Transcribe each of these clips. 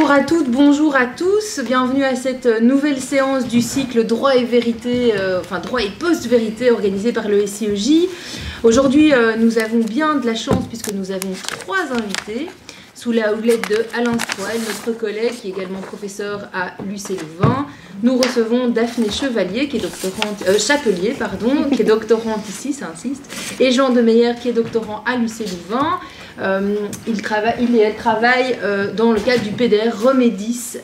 Bonjour à toutes, bonjour à tous, bienvenue à cette nouvelle séance du cycle Droit et Vérité, Droit et Post-Vérité organisé par le SIEJ. Aujourd'hui, nous avons bien de la chance puisque nous avons 3 invités sous la houlette de Alain Stroel, notre collègue qui est également professeur à l'UC Louvain. Nous recevons Daphné Chevalier, qui est doctorante, Chapelier, pardon, qui est doctorante ici, ça insiste, et Jean Demeyer, qui est doctorant à l'UC Louvain. Il et elle travaillent dans le cadre du PDR Remedis,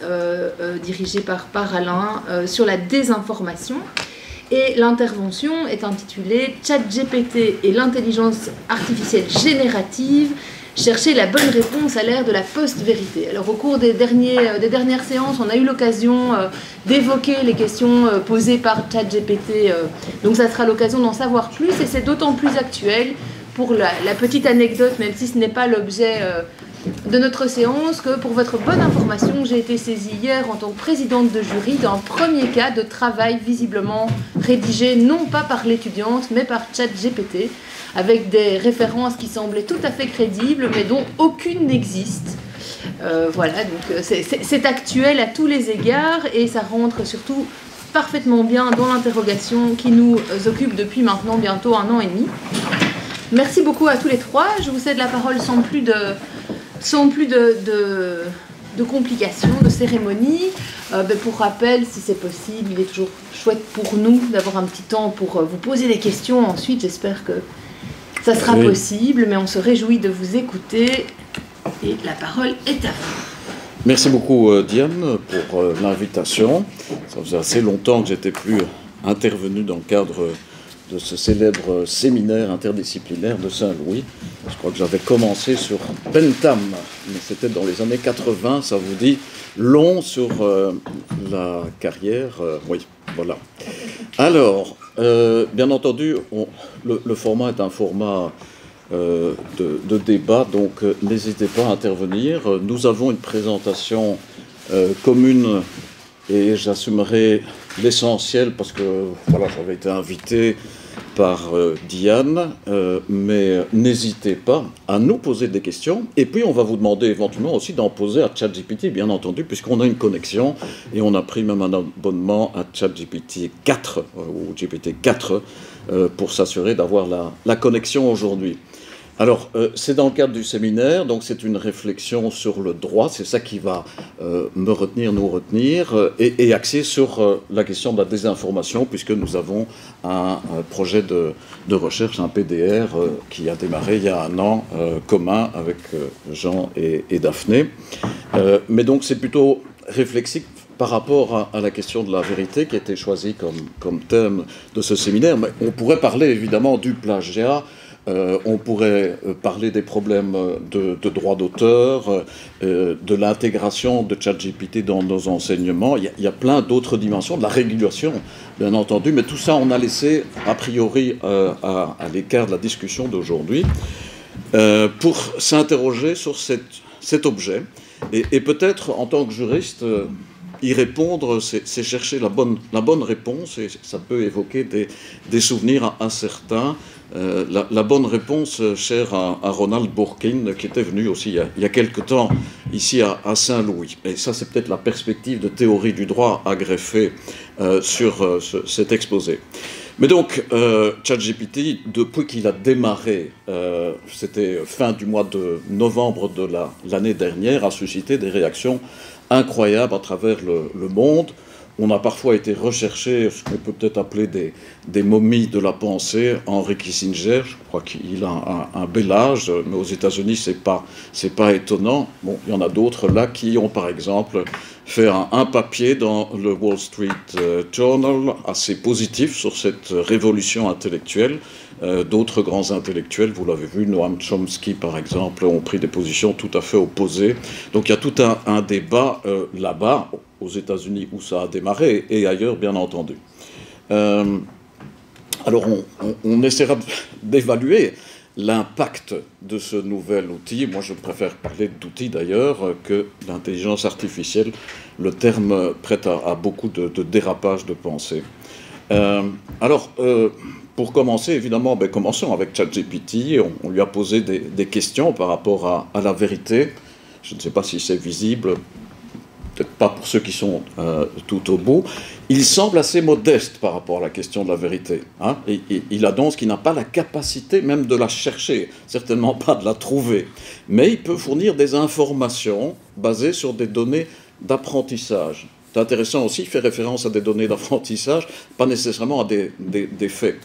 dirigé par Alain, sur la désinformation. Et l'intervention est intitulée ChatGPT et l'intelligence artificielle générative. Chercher la bonne réponse à l'ère de la post-vérité. Alors au cours des dernières séances, on a eu l'occasion d'évoquer les questions posées par ChatGPT. Donc ça sera l'occasion d'en savoir plus et c'est d'autant plus actuel pour la petite anecdote, même si ce n'est pas l'objet de notre séance, que pour votre bonne information, j'ai été saisie hier en tant que présidente de jury d'un premier cas de travail visiblement rédigé non pas par l'étudiante mais par ChatGPT, avec des références qui semblaient tout à fait crédibles, mais dont aucune n'existe. Voilà, donc c'est actuel à tous les égards, et ça rentre surtout parfaitement bien dans l'interrogation qui nous occupe depuis maintenant bientôt 1 an et demi. Merci beaucoup à tous les 3. Je vous cède la parole sans plus de complications, de cérémonies. Pour rappel, si c'est possible, il est toujours chouette pour nous d'avoir un petit temps pour vous poser des questions. Ensuite, j'espère que ça sera possible, mais on se réjouit de vous écouter et la parole est à vous. Merci beaucoup Diane pour l'invitation. Ça faisait assez longtemps que j'étais plus intervenu dans le cadre de ce célèbre séminaire interdisciplinaire de Saint-Louis. Je crois que j'avais commencé sur Bentham, mais c'était dans les années 80, ça vous dit, long sur la carrière. Oui, voilà. Alors, bien entendu, le format est un format de débat, donc n'hésitez pas à intervenir. Nous avons une présentation commune et j'assumerai l'essentiel parce que voilà, j'avais été invité par Diane, mais n'hésitez pas à nous poser des questions, et puis on va vous demander éventuellement aussi d'en poser à ChatGPT, bien entendu, puisqu'on a une connexion, et on a pris même un abonnement à ChatGPT 4, ou GPT 4, pour s'assurer d'avoir la connexion aujourd'hui. Alors, c'est dans le cadre du séminaire, donc c'est une réflexion sur le droit, c'est ça qui va nous retenir, et axé sur la question de la désinformation, puisque nous avons un projet de recherche, un PDR, qui a démarré il y a 1 an, commun avec Jean et Daphné. Mais donc c'est plutôt réflexif par rapport à la question de la vérité qui a été choisie comme thème de ce séminaire. Mais on pourrait parler évidemment du plagiat. On pourrait parler des problèmes de droit d'auteur, de l'intégration de ChatGPT dans nos enseignements. Il y a plein d'autres dimensions, de la régulation, bien entendu, mais tout ça, on a laissé, a priori, à l'écart de la discussion d'aujourd'hui, pour s'interroger sur cet objet. Et peut-être, en tant que juriste, y répondre, c'est chercher la bonne réponse, et ça peut évoquer des souvenirs incertains. La bonne réponse chère à Ronald Burkin, qui était venu aussi il y a quelque temps ici à Saint-Louis. Et ça, c'est peut-être la perspective de théorie du droit à greffer sur cet exposé. Mais donc, ChatGPT, depuis qu'il a démarré, c'était fin du mois de novembre de l'année dernière, a suscité des réactions incroyables à travers le monde. On a parfois été rechercher ce qu'on peut peut-être appeler des momies de la pensée. Henry Kissinger, je crois qu'il a un bel âge, mais aux États-Unis, c'est pas étonnant. Bon, il y en a d'autres là qui ont, par exemple, fait un papier dans le Wall Street Journal assez positif sur cette révolution intellectuelle. D'autres grands intellectuels, vous l'avez vu, Noam Chomsky par exemple, ont pris des positions tout à fait opposées. Donc il y a tout un débat là-bas, aux États-Unis où ça a démarré, et ailleurs bien entendu. Alors on essaiera d'évaluer l'impact de ce nouvel outil. Moi je préfère parler d'outil d'ailleurs que d'intelligence artificielle. Le terme prête à beaucoup de dérapage de pensée. Pour commencer, évidemment, commençons avec ChatGPT. On lui a posé des questions par rapport à la vérité. Je ne sais pas si c'est visible. peut-être pas pour ceux qui sont tout au bout, il semble assez modeste par rapport à la question de la vérité. Hein, et il annonce qu'il n'a pas la capacité même de la chercher, certainement pas de la trouver. Mais il peut fournir des informations basées sur des données d'apprentissage. C'est intéressant aussi, il fait référence à des données d'apprentissage, pas nécessairement à des faits.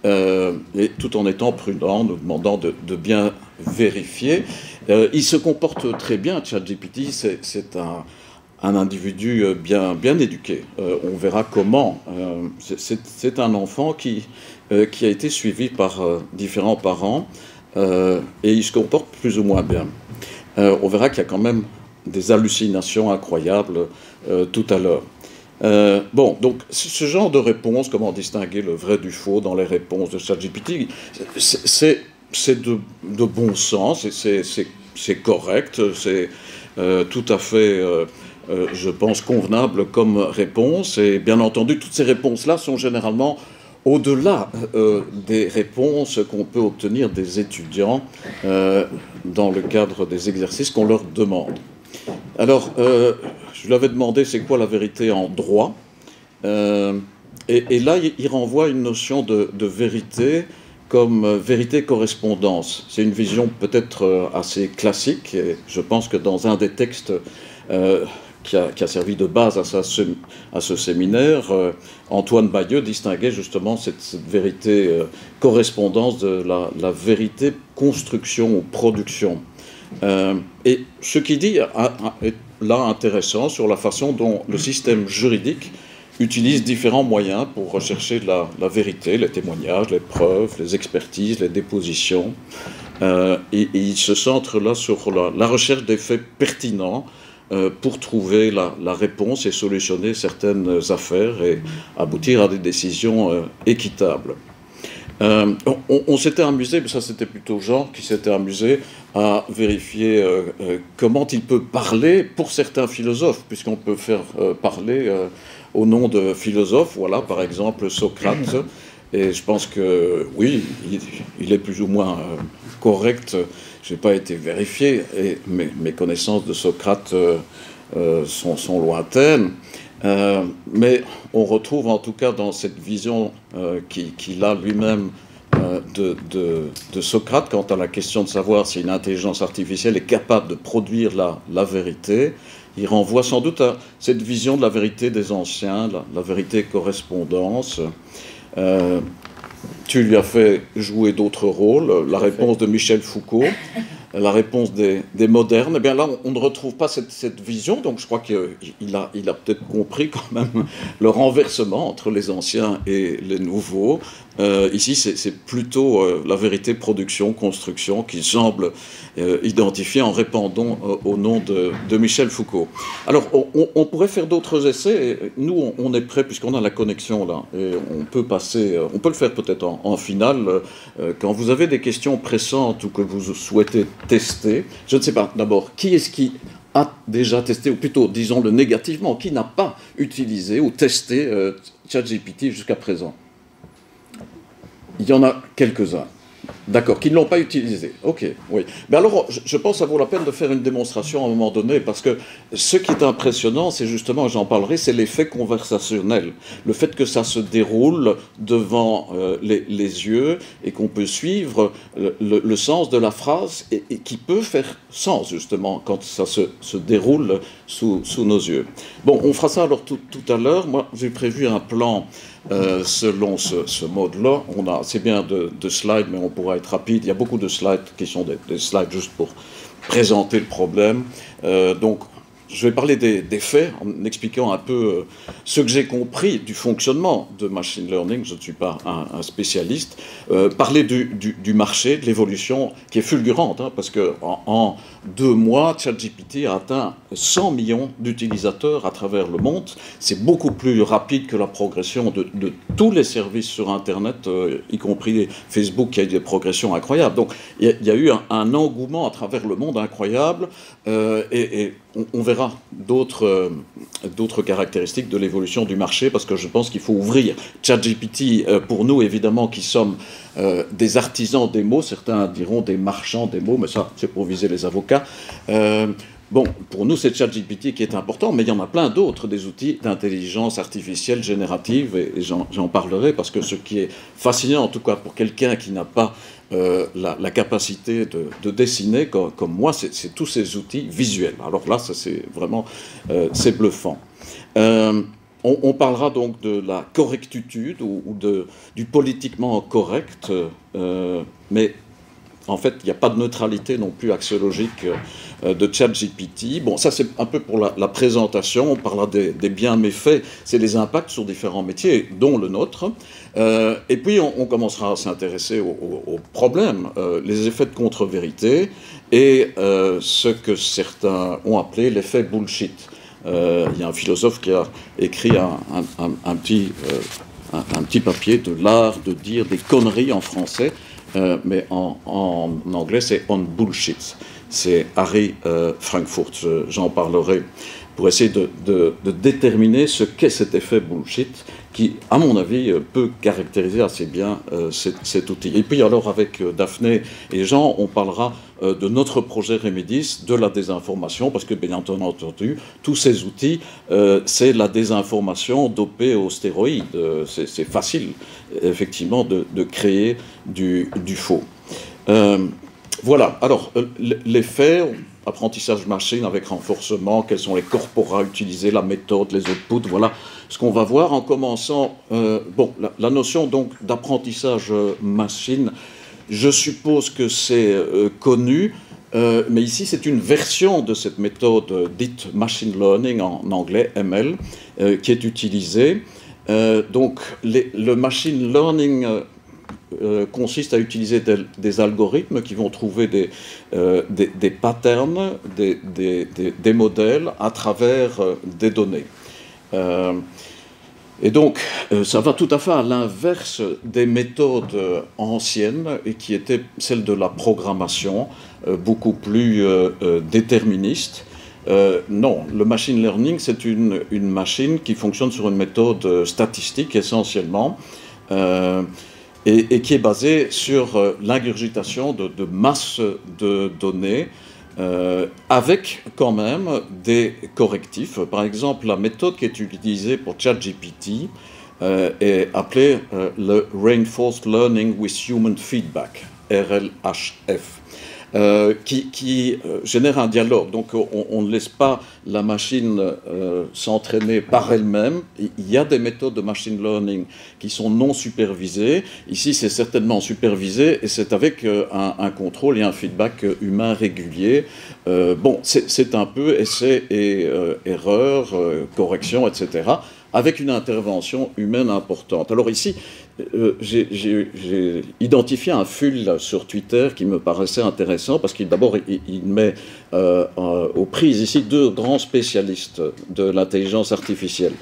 Et tout en étant prudent, nous demandant de bien vérifier. Il se comporte très bien, ChatGPT, c'est un individu bien éduqué. On verra comment. C'est un enfant qui a été suivi par différents parents et il se comporte plus ou moins bien. On verra qu'il y a quand même des hallucinations incroyables tout à l'heure. Bon, donc ce genre de réponse, comment distinguer le vrai du faux dans les réponses de ChatGPT, c'est de bon sens, c'est correct, c'est tout à fait, je pense, convenable comme réponse. Et bien entendu, toutes ces réponses-là sont généralement au-delà des réponses qu'on peut obtenir des étudiants dans le cadre des exercices qu'on leur demande. Alors, je lui avais demandé c'est quoi la vérité en droit, et là il renvoie une notion de vérité comme vérité-correspondance. C'est une vision peut-être assez classique, et je pense que dans un des textes qui a servi de base à ce séminaire, Antoine Bayeux distinguait justement cette vérité-correspondance de la vérité construction ou production. Et ce qu'il dit est là intéressant sur la façon dont le système juridique utilise différents moyens pour rechercher la vérité, les témoignages, les preuves, les expertises, les dépositions. Et il se centre là sur la recherche des faits pertinents pour trouver la réponse et solutionner certaines affaires et aboutir à des décisions équitables. On s'était amusé, mais ça c'était plutôt Jean qui s'était amusé à vérifier comment il peut parler pour certains philosophes, puisqu'on peut faire parler au nom de philosophes, voilà, par exemple Socrate, et je pense que oui, il est plus ou moins correct, je n'ai pas été vérifié, et mes connaissances de Socrate sont lointaines. Mais on retrouve en tout cas dans cette vision qu'il a lui-même de Socrate quant à la question de savoir si une intelligence artificielle est capable de produire la vérité. Il renvoie sans doute à cette vision de la vérité des anciens, la vérité correspondance. Tu lui as fait jouer d'autres rôles, la réponse de Michel Foucault, la réponse des modernes. Eh bien là, on ne retrouve pas cette vision, donc je crois qu'il a peut-être compris quand même le renversement entre les anciens et les nouveaux. Ici, c'est plutôt la vérité production-construction qui semble identifiée en répondant au nom de Michel Foucault. Alors, on pourrait faire d'autres essais. Et nous, on est prêts, puisqu'on a la connexion là, et on peut passer, on peut le faire peut-être en finale. Quand vous avez des questions pressantes ou que vous souhaitez tester, je ne sais pas, d'abord, qui est-ce qui a déjà testé, ou plutôt, disons-le négativement, qui n'a pas utilisé ou testé ChatGPT jusqu'à présent? Il y en a quelques-uns. D'accord, qui ne l'ont pas utilisé. Ok, oui. Mais alors, je pense que ça vaut la peine de faire une démonstration à un moment donné, parce que ce qui est impressionnant, c'est justement, j'en parlerai, c'est l'effet conversationnel. Le fait que ça se déroule devant les yeux et qu'on peut suivre le sens de la phrase et qui peut faire sens, justement, quand ça se déroule sous nos yeux. Bon, on fera ça alors tout à l'heure. Moi, j'ai prévu un plan selon ce mode-là. On a assez bien de slides, mais on pourra être rapide. Il y a beaucoup de slides qui sont des slides juste pour présenter le problème. Donc, je vais parler des faits en expliquant un peu ce que j'ai compris du fonctionnement de machine learning. Je ne suis pas un spécialiste. Parler du marché, de l'évolution qui est fulgurante, hein, parce qu'en 2 mois, ChatGPT a atteint 100 millions d'utilisateurs à travers le monde. C'est beaucoup plus rapide que la progression de tous les services sur Internet, y compris Facebook, qui a eu des progressions incroyables. Donc, il y a eu un engouement à travers le monde incroyable, et on verra d'autres caractéristiques de l'évolution du marché, parce que je pense qu'il faut ouvrir ChatGPT, pour nous, évidemment, qui sommes des artisans des mots, certains diront des marchands des mots, mais ça, c'est pour viser les avocats, bon, pour nous, c'est ChatGPT qui est important, mais il y en a plein d'autres, des outils d'intelligence artificielle générative, et j'en parlerai, parce que ce qui est fascinant, en tout cas pour quelqu'un qui n'a pas la capacité de dessiner comme moi, c'est tous ces outils visuels. Alors là, ça c'est vraiment c'est bluffant. On parlera donc de la correctitude ou du politiquement correct, mais en fait, il n'y a pas de neutralité non plus axiologique de ChatGPT. Bon, ça c'est un peu pour la présentation. On parlera des biens méfaits, c'est les impacts sur différents métiers, dont le nôtre. Et puis on commencera à s'intéresser aux problèmes, les effets de contre-vérité et ce que certains ont appelé l'effet bullshit. Il y a un philosophe qui a écrit un petit papier de l'art de dire des conneries en français. Mais en anglais, c'est on bullshit. C'est Harry Frankfurt. J'en parlerai pour essayer de déterminer ce qu'est cet effet bullshit qui, à mon avis, peut caractériser assez bien cet outil. Et puis alors, avec Daphné et Jean, on parlera de notre projet Remedis, de la désinformation, parce que, bien entendu, tous ces outils, c'est la désinformation dopée aux stéroïdes. C'est facile, effectivement, de créer du faux. Voilà, alors, les faits, apprentissage machine avec renforcement, quels sont les corporats utilisés, la méthode, les outputs, voilà ce qu'on va voir en commençant. Bon, la notion donc d'apprentissage machine, je suppose que c'est connu, mais ici c'est une version de cette méthode dite machine learning en anglais, ML, qui est utilisée. Donc le machine learning consiste à utiliser des algorithmes qui vont trouver des patterns, des modèles à travers des données. Et donc, ça va tout à fait à l'inverse des méthodes anciennes et qui étaient celles de la programmation, beaucoup plus déterministe. Non, le machine learning, c'est une machine qui fonctionne sur une méthode statistique essentiellement, et qui est basée sur l'ingurgitation de masses de données, avec quand même des correctifs. Par exemple, la méthode qui est utilisée pour ChatGPT est appelée le Reinforced Learning with Human Feedback, RLHF, qui génère un dialogue. Donc on ne laisse pas la machine s'entraîner par elle-même. Il y a des méthodes de machine learning qui sont non supervisées. Ici, c'est certainement supervisé et c'est avec un contrôle et un feedback humain régulier. Bon, c'est un peu essai et erreur, correction, etc., avec une intervention humaine importante. Alors ici, j'ai identifié un fil sur Twitter qui me paraissait intéressant parce qu'il d'abord il met aux prises ici deux grands spécialistes de l'intelligence artificielle.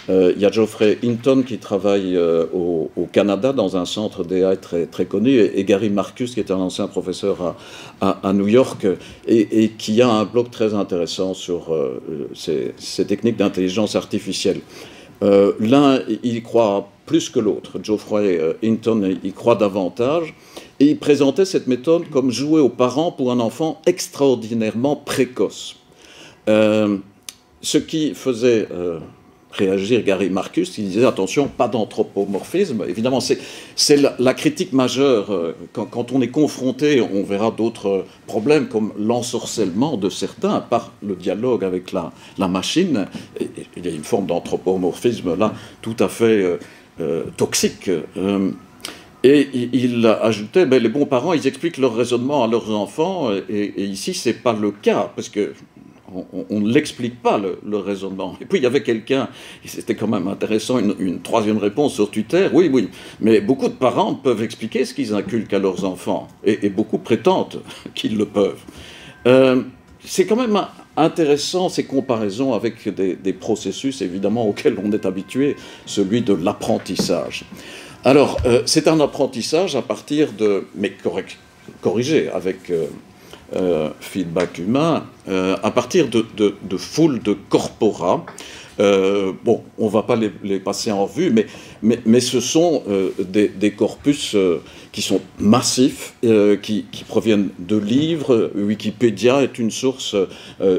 Il y a Geoffrey Hinton qui travaille au Canada dans un centre d'AI très connu et Gary Marcus qui est un ancien professeur à New York et qui a un blog très intéressant sur ces techniques d'intelligence artificielle. L'un, il y croit plus que l'autre. Geoffrey Hinton y croit davantage. Et il présentait cette méthode comme jouer aux parents pour un enfant extraordinairement précoce. Ce qui faisait réagir Gary Marcus, il disait attention, pas d'anthropomorphisme. Évidemment, c'est la critique majeure. Quand on est confronté, on verra d'autres problèmes comme l'ensorcellement de certains par le dialogue avec la machine. Il y a une forme d'anthropomorphisme là tout à fait toxique. Et il ajoutait, ben, les bons parents, ils expliquent leur raisonnement à leurs enfants, et ici, c'est pas le cas, parce que on ne l'explique pas, le raisonnement. Et puis, il y avait quelqu'un, et c'était quand même intéressant, une troisième réponse sur Twitter, oui, mais beaucoup de parents peuvent expliquer ce qu'ils inculquent à leurs enfants, et beaucoup prétendent qu'ils le peuvent. C'est quand même intéressant, ces comparaisons avec des processus, évidemment, auxquels on est habitué, celui de l'apprentissage. Alors, c'est un apprentissage à partir mais corrigé avec feedback humain, à partir de foules de corpora. Bon, on ne va pas les passer en revue, mais ce sont des corpus qui sont massifs, qui proviennent de livres. Wikipédia est une source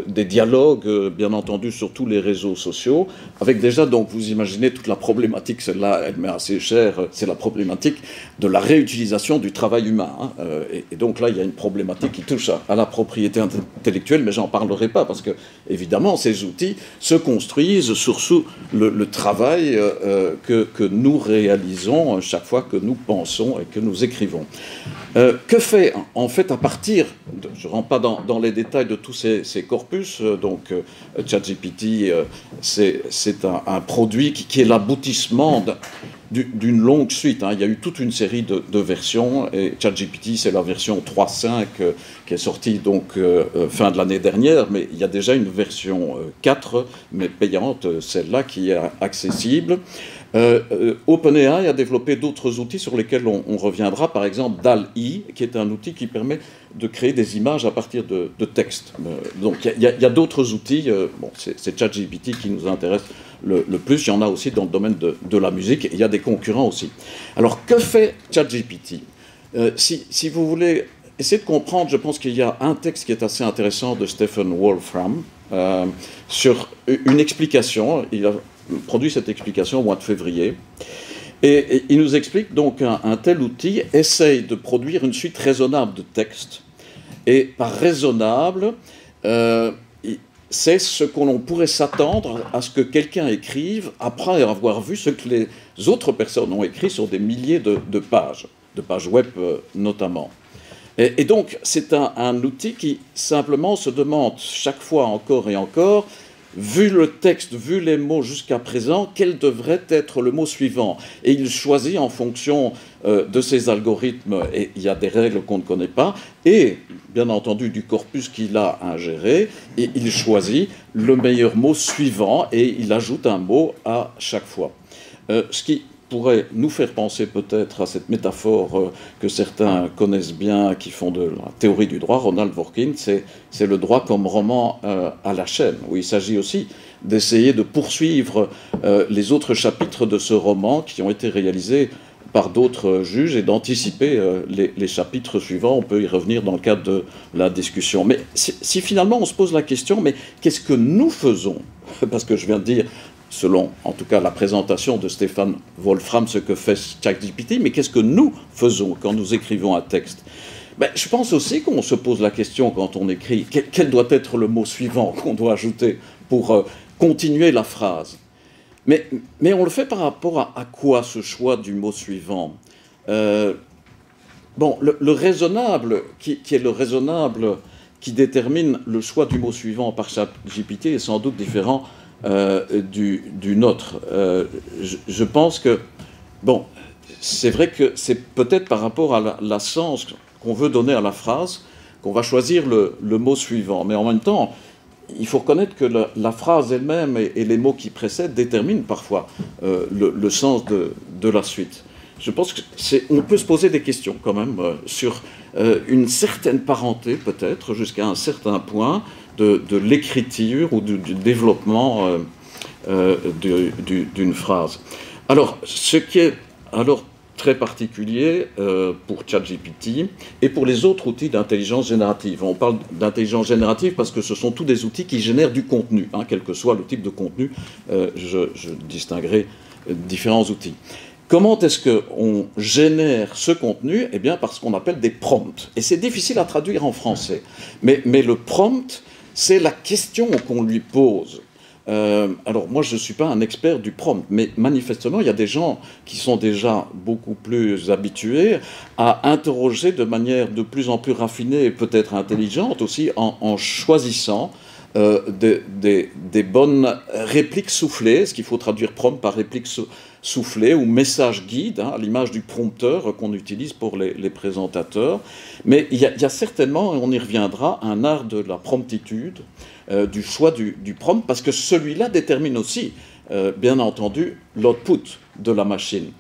des dialogues, bien entendu, sur tous les réseaux sociaux, avec déjà, donc, vous imaginez toute la problématique, celle-là, elle m'est assez chère, c'est la problématique de la réutilisation du travail humain. Hein. Et donc là, il y a une problématique qui touche à la propriété intellectuelle, mais j'en parlerai pas, parce que, évidemment, ces outils se construisent sur le travail que nous réalisons chaque fois que nous pensons et que nous écrivons. Que fait, en fait, à partir, je ne rentre pas dans les détails de tous ces corpus, donc ChatGPT, c'est un produit qui est l'aboutissement d'une longue suite. Hein. Il y a eu toute une série de versions, et ChatGPT, c'est la version 3.5 qui est sortie donc fin de l'année dernière, mais il y a déjà une version 4, mais payante, celle-là qui est accessible. OpenAI a développé d'autres outils sur lesquels on reviendra, par exemple DALL-E, qui est un outil qui permet de créer des images à partir de textes. Donc il y a d'autres outils, bon, c'est ChatGPT qui nous intéresse le plus, il y en a aussi dans le domaine de la musique, et il y a des concurrents aussi. Alors que fait ChatGPT? Si vous voulez essayer de comprendre, je pense qu'il y a un texte qui est assez intéressant de Stephen Wolfram sur une explication. Il a produit cette explication au mois de février. Et il nous explique donc un tel outil essaye de produire une suite raisonnable de textes. Et par raisonnable, c'est ce qu'on pourrait s'attendre à ce que quelqu'un écrive après avoir vu ce que les autres personnes ont écrit sur des milliers de pages web notamment. Et donc c'est un outil qui simplement se demande chaque fois encore et encore, vu le texte, vu les mots jusqu'à présent, quel devrait être le mot suivant? Et il choisit en fonction de ses algorithmes, et il y a des règles qu'on ne connaît pas, et bien entendu du corpus qu'il a ingéré, et il choisit le meilleur mot suivant, et il ajoute un mot à chaque fois. Ce qui pourrait nous faire penser peut-être à cette métaphore que certains connaissent bien, qui font de la théorie du droit, Ronald Dworkin, c'est le droit comme roman à la chaîne, où il s'agit aussi d'essayer de poursuivre les autres chapitres de ce roman qui ont été réalisés par d'autres juges et d'anticiper les chapitres suivants. On peut y revenir dans le cadre de la discussion. Mais si finalement on se pose la question, mais qu'est-ce que nous faisons? Parce que je viens de dire, selon, en tout cas, la présentation de Stephen Wolfram, ce que fait ChatGPT, mais qu'est-ce que nous faisons quand nous écrivons un texte? Je pense aussi qu'on se pose la question quand on écrit, quel doit être le mot suivant qu'on doit ajouter pour continuer la phrase? Mais on le fait par rapport à quoi, ce choix du mot suivant? Bon, le raisonnable, qui est le raisonnable qui détermine le choix du mot suivant par ChatGPT, est sans doute différent du nôtre. Je pense que, bon, c'est vrai que c'est peut-être par rapport à la sens qu'on veut donner à la phrase qu'on va choisir le mot suivant. Mais en même temps, il faut reconnaître que la phrase elle-même et les mots qui précèdent déterminent parfois le sens de la suite. Je pense qu'on peut se poser des questions quand même sur une certaine parenté, peut-être, jusqu'à un certain point, de l'écriture ou du développement d'une phrase. Alors, ce qui est alors très particulier pour ChatGPT et pour les autres outils d'intelligence générative. On parle d'intelligence générative parce que ce sont tous des outils qui génèrent du contenu, hein, quel que soit le type de contenu, je distinguerai différents outils. Comment est-ce qu'on génère ce contenu? Eh bien, par ce qu'on appelle des prompts. Et c'est difficile à traduire en français. Mais le prompt, c'est la question qu'on lui pose. Alors, moi, je ne suis pas un expert du prompt, mais manifestement, il y a des gens qui sont déjà beaucoup plus habitués à interroger de manière de plus en plus raffinée et peut-être intelligente aussi en choisissant des bonnes répliques soufflées, ce qu'il faut traduire prompt par réplique soufflée ou message guide, hein, à l'image du prompteur qu'on utilise pour les présentateurs. Mais il y a certainement, et on y reviendra, un art de la promptitude, du choix du prompt, parce que celui-là détermine aussi, bien entendu, l'output de la machine.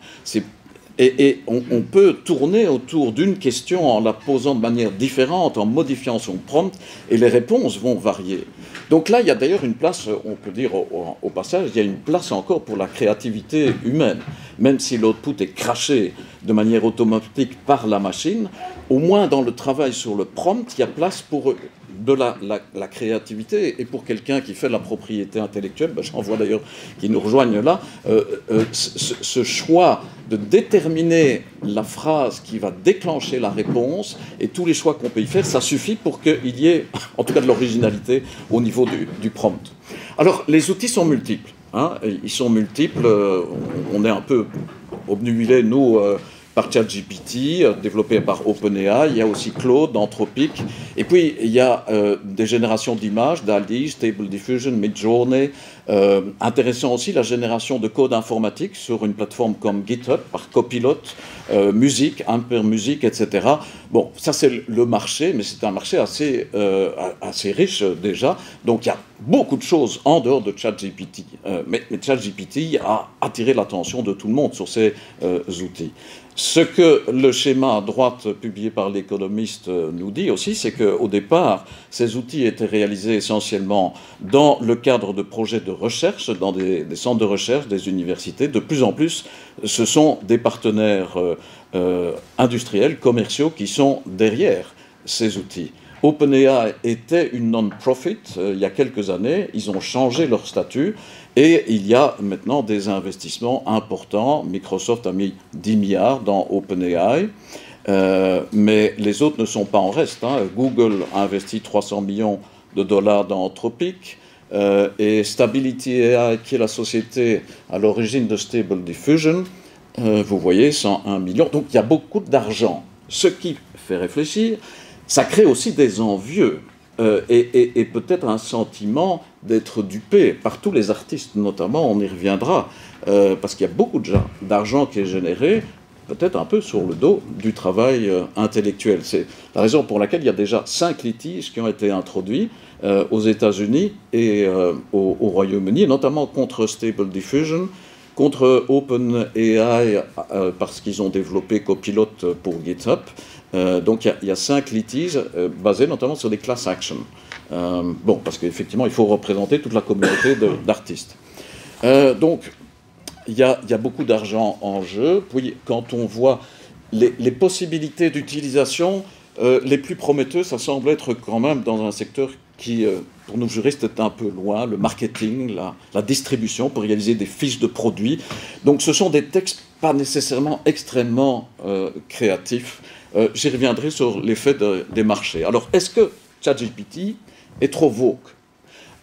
Et on peut tourner autour d'une question en la posant de manière différente, en modifiant son prompt, et les réponses vont varier. Donc là, il y a d'ailleurs une place, on peut dire au passage, il y a une place encore pour la créativité humaine. Même si l'output est craché de manière automatique par la machine, au moins dans le travail sur le prompt, il y a place pour de la créativité, et pour quelqu'un qui fait de la propriété intellectuelle, ben j'en vois d'ailleurs qui nous rejoignent là, ce choix de déterminer la phrase qui va déclencher la réponse, et tous les choix qu'on peut y faire, ça suffit pour qu'il y ait, en tout cas de l'originalité, au niveau du prompt. Alors, les outils sont multiples. Hein, ils sont multiples, on est un peu obnubilés, nous, par ChatGPT, développé par OpenAI. Il y a aussi Claude, Anthropic. Et puis, il y a des générations d'images, DALL-E, Stable Diffusion, Midjourney. Intéressant aussi la génération de code informatique sur une plateforme comme GitHub, par Copilot, musique, Ampere Music, etc. Bon, ça c'est le marché, mais c'est un marché assez riche déjà. Donc, il y a beaucoup de choses en dehors de ChatGPT. Mais ChatGPT a attiré l'attention de tout le monde sur ces outils. Ce que le schéma à droite publié par l'Économiste nous dit aussi, c'est qu'au départ, ces outils étaient réalisés essentiellement dans le cadre de projets de recherche, dans des centres de recherche, des universités. De plus en plus, ce sont des partenaires industriels, commerciaux qui sont derrière ces outils. OpenAI était une non-profit il y a quelques années, ils ont changé leur statut et il y a maintenant des investissements importants. Microsoft a mis 10 milliards dans OpenAI, mais les autres ne sont pas en reste. Hein. Google a investi 300 millions de dollars dans Anthropic, et Stability AI, qui est la société à l'origine de Stable Diffusion, vous voyez, 101 millions. Donc il y a beaucoup d'argent. Ce qui fait réfléchir, ça crée aussi des envieux et peut-être un sentiment d'être dupé par tous les artistes, notamment, on y reviendra, parce qu'il y a beaucoup d'argent qui est généré, peut-être un peu sur le dos du travail intellectuel. C'est la raison pour laquelle il y a déjà 5 litiges qui ont été introduits aux États-Unis et au Royaume-Uni, notamment contre Stable Diffusion, contre OpenAI, parce qu'ils ont développé Copilot pour GitHub. Donc il y a 5 litiges basés notamment sur des class actions. Bon, parce qu'effectivement, il faut représenter toute la communauté d'artistes. Donc, il y a beaucoup d'argent en jeu. Puis, quand on voit les possibilités d'utilisation les plus prometteuses, ça semble être quand même dans un secteur qui, pour nous juristes, est un peu loin, le marketing, la distribution, pour réaliser des fiches de produits. Donc, ce sont des textes pas nécessairement extrêmement créatifs. J'y reviendrai sur l'effet des marchés. Alors, est-ce que ChatGPT est trop woke?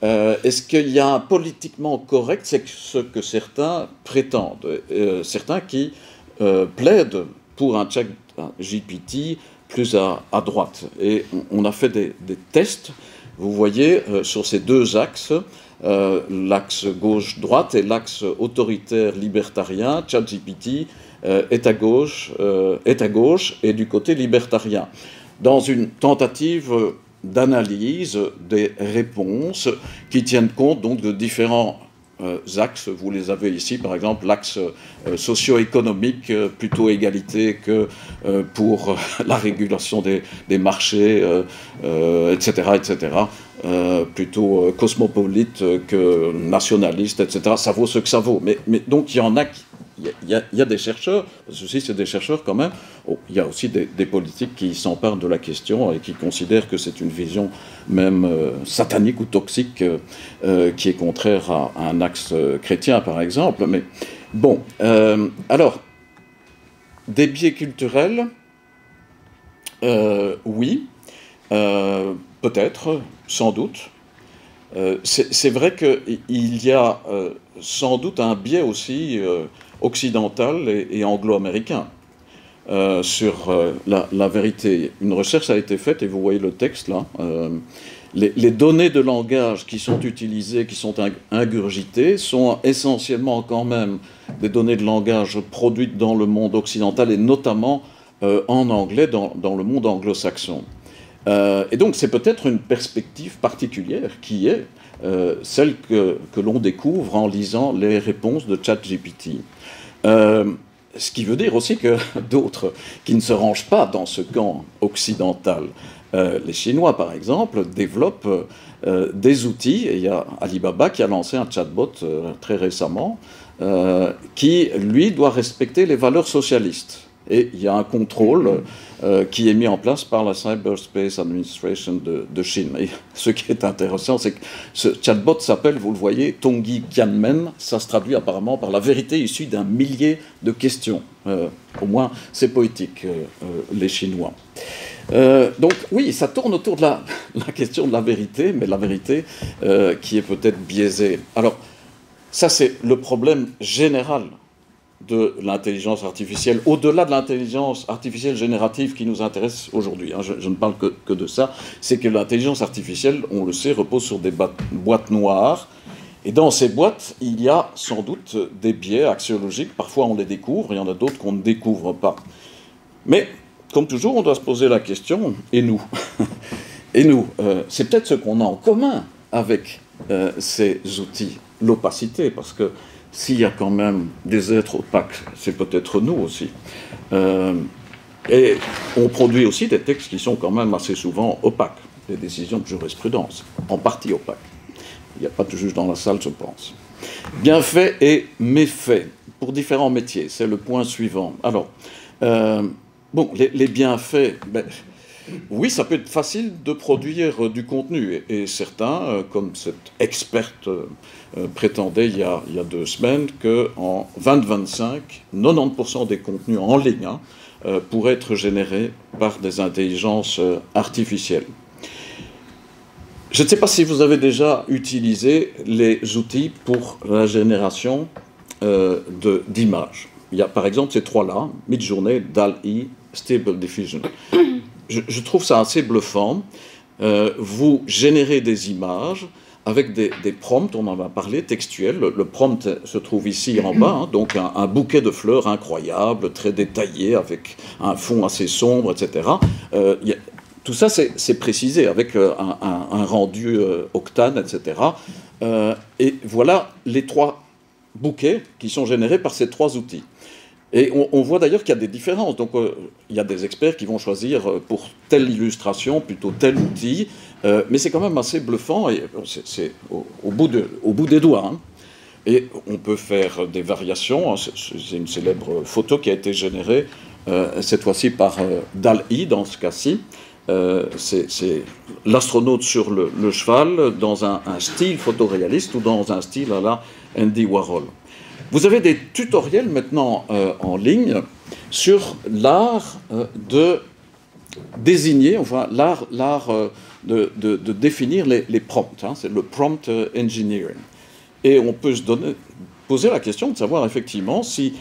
Est-ce qu'il y a un politiquement correct? C'est ce que certains prétendent. Certains qui plaident pour un ChatGPT plus à droite. Et on a fait des tests, vous voyez, sur ces deux axes, l'axe gauche-droite et l'axe autoritaire-libertarien. ChatGPT est à gauche et du côté libertarien, dans une tentative d'analyse des réponses qui tiennent compte donc de différents axes. Vous les avez ici, par exemple, l'axe socio-économique, plutôt égalité que pour la régulation des marchés, etc., etc., plutôt cosmopolite que nationaliste, etc. Ça vaut ce que ça vaut. Mais donc, il y en a il y a des chercheurs, ceci c'est des chercheurs quand même, il y a aussi des politiques qui s'emparent de la question et qui considèrent que c'est une vision même satanique ou toxique qui est contraire à un axe chrétien par exemple. Mais bon, alors, des biais culturels, oui, peut-être, sans doute. C'est vrai qu'il y a sans doute un biais aussi occidental et anglo-américain sur la vérité. Une recherche a été faite, et vous voyez le texte là, les données de langage qui sont utilisées, qui sont ingurgitées, sont essentiellement quand même des données de langage produites dans le monde occidental, et notamment en anglais dans le monde anglo-saxon. Et donc c'est peut-être une perspective particulière qui est celle que l'on découvre en lisant les réponses de ChatGPT. ce qui veut dire aussi que d'autres qui ne se rangent pas dans ce camp occidental, les Chinois par exemple, développent des outils, et il y a Alibaba qui a lancé un chatbot très récemment, qui lui doit respecter les valeurs socialistes. Et il y a un contrôle qui est mis en place par la Cyberspace Administration de Chine. Et ce qui est intéressant, c'est que ce chatbot s'appelle, vous le voyez, Tongyi Qianmen. Ça se traduit apparemment par la vérité issue d'un millier de questions. Au moins, c'est poétique, les Chinois. Donc oui, ça tourne autour de la question de la vérité, mais la vérité qui est peut-être biaisée. Alors, ça c'est le problème général de l'intelligence artificielle, au-delà de l'intelligence artificielle générative qui nous intéresse aujourd'hui, hein, je ne parle que de ça, c'est que l'intelligence artificielle, on le sait, repose sur des boîtes noires, et dans ces boîtes, il y a sans doute des biais axiologiques, parfois on les découvre, il y en a d'autres qu'on ne découvre pas. Mais, comme toujours, on doit se poser la question, et nous Et nous, c'est peut-être ce qu'on a en commun avec ces outils, l'opacité, parce que s'il y a quand même des êtres opaques, c'est peut-être nous aussi. Et on produit aussi des textes qui sont quand même assez souvent opaques, des décisions de jurisprudence, en partie opaques. Il n'y a pas de juge dans la salle, je pense. Bienfaits et méfaits, pour différents métiers, c'est le point suivant. Alors, bon, les bienfaits, ben, oui, ça peut être facile de produire du contenu, et certains, comme cette experte prétendait il y a 2 semaines, qu'en 2025, 90% des contenus en ligne pourraient être générés par des intelligences artificielles. Je ne sais pas si vous avez déjà utilisé les outils pour la génération d'images. Il y a par exemple ces 3-là, Midjourney, DALL-E, Stable Diffusion. Je trouve ça assez bluffant. Vous générez des images avec des prompts, on en a parlé, textuels. Le prompt se trouve ici en bas, hein, donc un bouquet de fleurs incroyable, très détaillé, avec un fond assez sombre, etc. Tout ça, c'est précisé avec un rendu Octane, etc. Et voilà les 3 bouquets qui sont générés par ces 3 outils. Et on voit d'ailleurs qu'il y a des différences. Donc, il y a des experts qui vont choisir pour telle illustration plutôt tel outil, mais c'est quand même assez bluffant, et c'est au bout des doigts. Hein. Et on peut faire des variations. C'est une célèbre photo qui a été générée, cette fois-ci par DALL-E, dans ce cas-ci. C'est l'astronaute sur le cheval, dans un style photoréaliste ou dans un style à la Andy Warhol. Vous avez des tutoriels maintenant en ligne sur l'art de désigner, enfin l'art de définir les prompts. Hein, c'est le prompt engineering. Et on peut poser la question de savoir effectivement si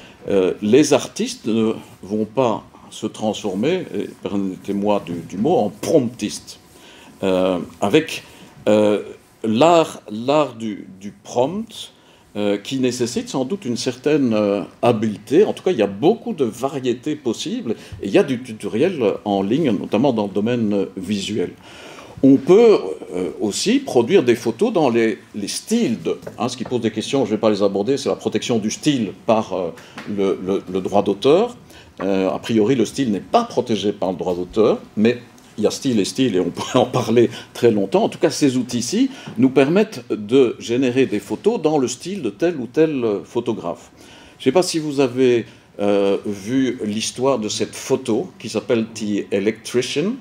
les artistes ne vont pas se transformer, et permettez-moi du mot, en promptistes. Avec l'art du prompt, qui nécessite sans doute une certaine habileté. En tout cas, il y a beaucoup de variétés possibles, et il y a du tutoriel en ligne, notamment dans le domaine visuel. On peut aussi produire des photos dans les styles. Ce qui pose des questions, je ne vais pas les aborder, c'est la protection du style par le droit d'auteur. A priori, le style n'est pas protégé par le droit d'auteur, mais il y a style et on pourrait en parler très longtemps. En tout cas, ces outils-ci nous permettent de générer des photos dans le style de tel ou tel photographe. Je ne sais pas si vous avez vu l'histoire de cette photo qui s'appelle The Electrician.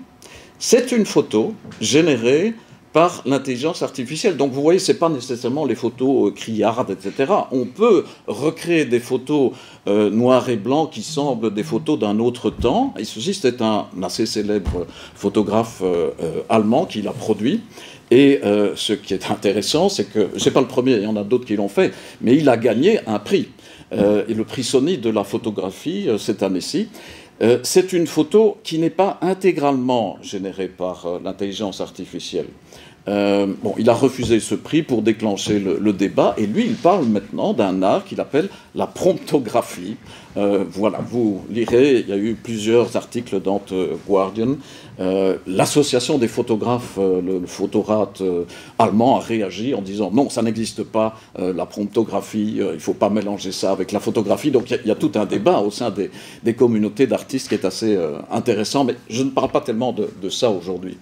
C'est une photo générée par l'intelligence artificielle. Donc vous voyez, ce n'est pas nécessairement les photos criardes, etc. On peut recréer des photos noires et blancs qui semblent des photos d'un autre temps. Et ceci, c'est un assez célèbre photographe allemand qui l'a produit. Et ce qui est intéressant, c'est que, ce n'est pas le premier, il y en a d'autres qui l'ont fait, mais il a gagné un prix. Et le prix Sony de la photographie cette année-ci. C'est une photo qui n'est pas intégralement générée par l'intelligence artificielle. Bon, il a refusé ce prix pour déclencher le débat, et lui, il parle maintenant d'un art qu'il appelle la promptographie. Voilà, vous lirez, il y a eu plusieurs articles dans The Guardian. L'association des photographes, le photorat allemand, a réagi en disant non, ça n'existe pas, la promptographie, il ne faut pas mélanger ça avec la photographie. Donc il y a tout un débat au sein des communautés d'artistes qui est assez intéressant, mais je ne parle pas tellement de ça aujourd'hui.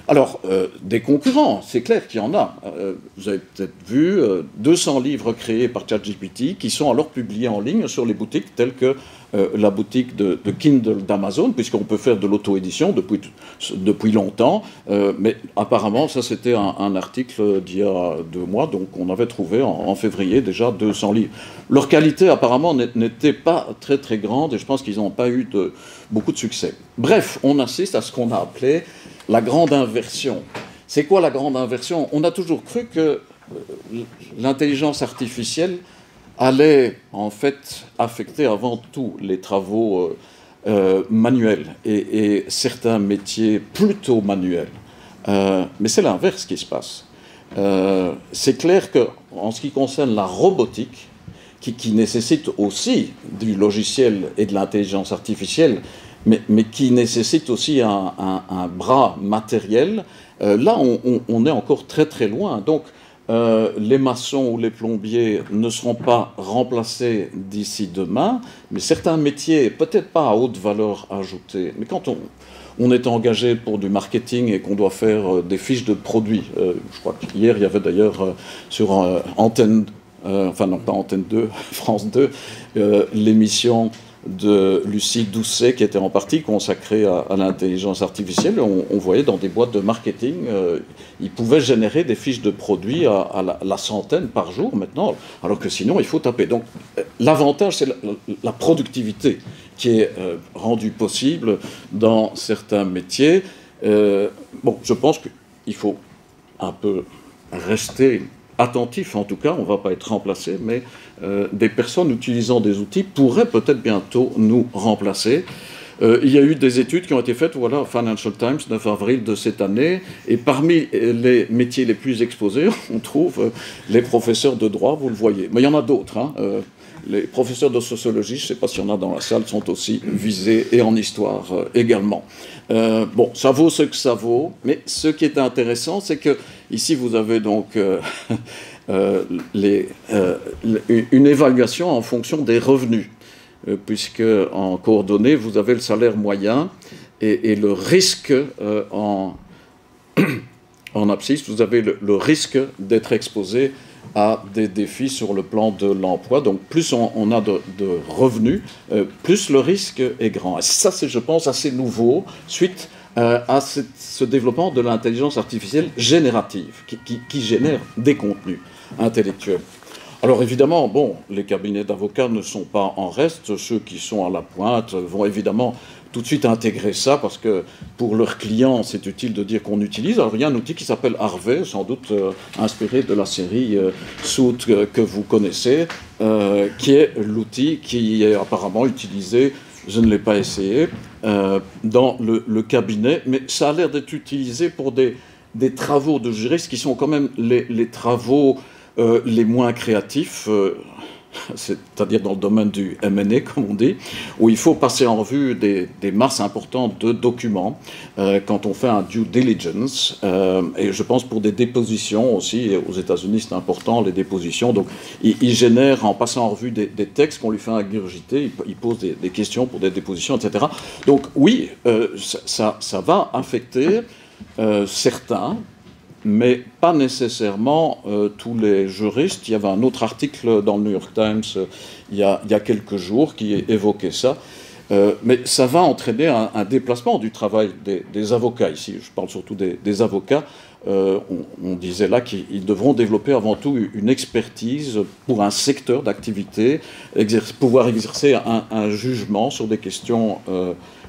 Alors, des concurrents, c'est clair qu'il y en a. Vous avez peut-être vu 200 livres créés par ChatGPT qui sont alors publiés en ligne sur les boutiques telles que la boutique de Kindle d'Amazon, puisqu'on peut faire de l'auto-édition depuis longtemps. Mais apparemment, ça c'était un article d'il y a 2 mois, donc on avait trouvé en février déjà 200 livres. Leur qualité apparemment n'était pas très très grande et je pense qu'ils n'ont pas eu beaucoup de succès. Bref, on assiste à ce qu'on a appelé la grande inversion. C'est quoi la grande inversion? On a toujours cru que l'intelligence artificielle allait en fait affecter avant tout les travaux manuels et certains métiers plutôt manuels. Mais c'est l'inverse qui se passe. C'est clair qu'en ce qui concerne la robotique, qui nécessite aussi du logiciel et de l'intelligence artificielle, mais qui nécessite aussi un bras matériel, là on est encore très très loin. Donc les maçons ou les plombiers ne seront pas remplacés d'ici demain, mais certains métiers, peut-être pas à haute valeur ajoutée, mais quand on est engagé pour du marketing et qu'on doit faire des fiches de produits, je crois qu'hier il y avait d'ailleurs sur Antenne, enfin non pas Antenne 2, France 2, l'émission de Lucie Doucet qui était en partie consacrée à l'intelligence artificielle. On voyait dans des boîtes de marketing, ils pouvaient générer des fiches de produits à la centaine par jour maintenant, alors que sinon il faut taper. Donc l'avantage c'est la productivité qui est rendue possible dans certains métiers. Bon, je pense qu'il faut un peu rester attentif, en tout cas, on ne va pas être remplacé, mais des personnes utilisant des outils pourraient peut-être bientôt nous remplacer. Il y a eu des études qui ont été faites, voilà, Financial Times, 9 avril de cette année, et parmi les métiers les plus exposés, on trouve les professeurs de droit, vous le voyez. Mais il y en a d'autres, hein. Les professeurs de sociologie, je ne sais pas s'il y en a dans la salle, sont aussi visés, et en histoire également. Bon, ça vaut ce que ça vaut, mais ce qui est intéressant, c'est que ici vous avez donc une évaluation en fonction des revenus, puisque en coordonnées, vous avez le salaire moyen et le risque en abscisse, vous avez le risque d'être exposé à des défis sur le plan de l'emploi. Donc plus on a de revenus, plus le risque est grand. Et ça, c'est, je pense, assez nouveau suite à ce développement de l'intelligence artificielle générative, qui génère des contenus intellectuels. Alors évidemment, bon, les cabinets d'avocats ne sont pas en reste. Ceux qui sont à la pointe vont évidemment tout de suite intégrer ça, parce que pour leurs clients, c'est utile de dire qu'on utilise. Alors il y a un outil qui s'appelle Harvey, sans doute inspiré de la série Suit que vous connaissez, qui est l'outil qui est apparemment utilisé, je ne l'ai pas essayé, dans le cabinet, mais ça a l'air d'être utilisé pour des travaux de juristes qui sont quand même les travaux les moins créatifs, c'est-à-dire dans le domaine du M&A, comme on dit, où il faut passer en revue des masses importantes de documents quand on fait un due diligence, et je pense pour des dépositions aussi, et aux États-Unis c'est important, les dépositions, donc il génère, en passant en revue des textes qu'on lui fait ingurgiter, il pose des questions pour des dépositions, etc. Donc oui, ça va affecter certains, mais pas nécessairement tous les juristes. Il y avait un autre article dans le New York Times il y a quelques jours qui évoquait ça. Mais ça va entraîner un déplacement du travail des avocats ici. Je parle surtout des avocats. On disait là qu'ils devront développer avant tout une expertise pour un secteur d'activité, pouvoir exercer un jugement sur des questions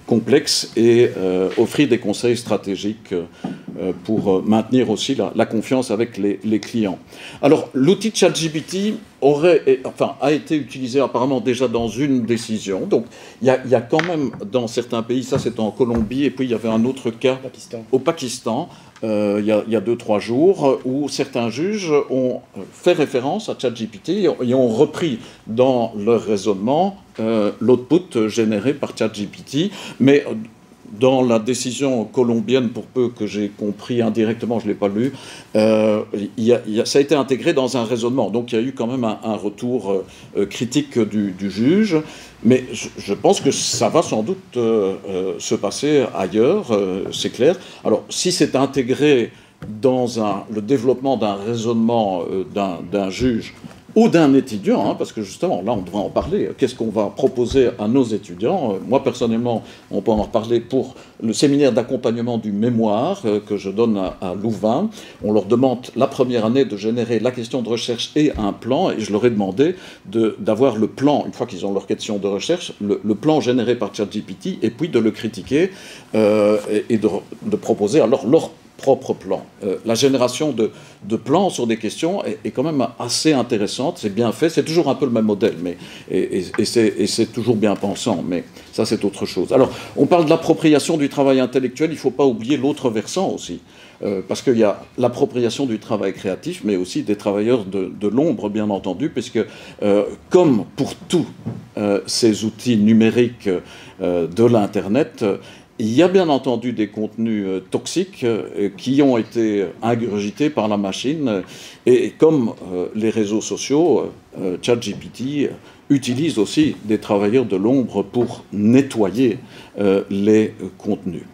complexes et offrir des conseils stratégiques pour maintenir aussi la confiance avec les clients. Alors, l'outil ChatGPT, a été utilisé apparemment déjà dans une décision. Donc il y a quand même dans certains pays, ça c'est en Colombie, et puis il y avait un autre cas au Pakistan, il y a 2-3 jours, où certains juges ont fait référence à ChatGPT et ont repris dans leur raisonnement l'output généré par ChatGPT, mais dans la décision colombienne, pour peu que j'ai compris indirectement, je ne l'ai pas lu, ça a été intégré dans un raisonnement. Donc il y a eu quand même un retour critique du juge, mais je pense que ça va sans doute se passer ailleurs, c'est clair. Alors si c'est intégré dans le développement d'un raisonnement d'un juge, ou d'un étudiant, hein, parce que justement, là, on devrait en parler. Qu'est-ce qu'on va proposer à nos étudiants? Moi, personnellement, on peut en reparler pour le séminaire d'accompagnement du mémoire que je donne à Louvain. On leur demande la première année de générer la question de recherche et un plan, et je leur ai demandé d'avoir le plan, une fois qu'ils ont leur question de recherche, le plan généré par ChatGPT, et puis de le critiquer et de proposer alors leur propre plan. La génération de plans sur des questions est quand même assez intéressante, c'est bien fait, c'est toujours un peu le même modèle, mais, et c'est toujours bien pensant, mais ça c'est autre chose. Alors, on parle de l'appropriation du travail intellectuel, il ne faut pas oublier l'autre versant aussi, parce qu'il y a l'appropriation du travail créatif, mais aussi des travailleurs de l'ombre, bien entendu, puisque comme pour tous ces outils numériques de l'Internet, il y a bien entendu des contenus toxiques qui ont été ingurgités par la machine, et comme les réseaux sociaux, ChatGPT utilise aussi des travailleurs de l'ombre pour nettoyer les contenus.